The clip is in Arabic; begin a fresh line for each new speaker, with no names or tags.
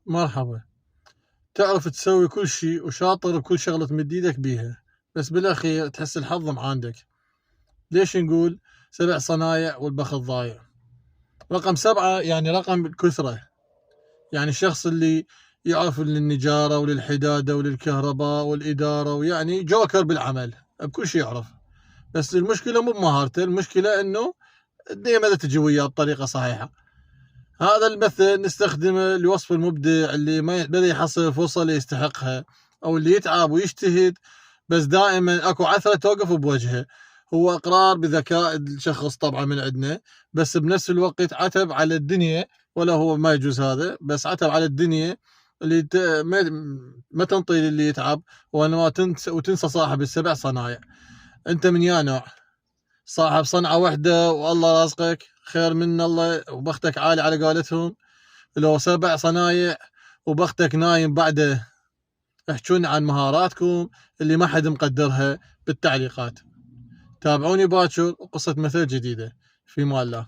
مرحبا. تعرف تسوي كل شي وشاطر بكل شغلة تمد ايدك بيها، بس بالاخير تحس الحظ معاندك. ليش نقول 7 صنايع والبخت ضايع؟ رقم 7 يعني رقم الكثرة، يعني الشخص اللي يعرف للنجارة وللحدادة وللكهرباء والإدارة، ويعني جوكر بالعمل بكل شي يعرف. بس المشكلة مو بمهارته، المشكلة انه الدنيا ما تجي وياه بطريقة صحيحة. هذا المثل نستخدمه لوصف المبدع اللي ما بدا يحصل الفرصة اللي يستحقها، أو اللي يتعب ويجتهد بس دائما أكو عثرة توقف بوجهه. هو إقرار بذكاء الشخص طبعا من عندنا، بس بنفس الوقت عتب على الدنيا، ولا هو ما يجوز هذا، بس عتب على الدنيا اللي ما تنطي للي يتعب، وانما وتنسى صاحب ال7 صنايع. أنت من يا نوع؟ صاحب صنعة واحدة والله رازقك خير من الله وبختك عالي على قولتهم، لو 7 صنايع وبختك نايم بعده؟ احجون عن مهاراتكم اللي ما حد مقدرها بالتعليقات. تابعوني باكر وقصة مثل جديدة. في مال الله.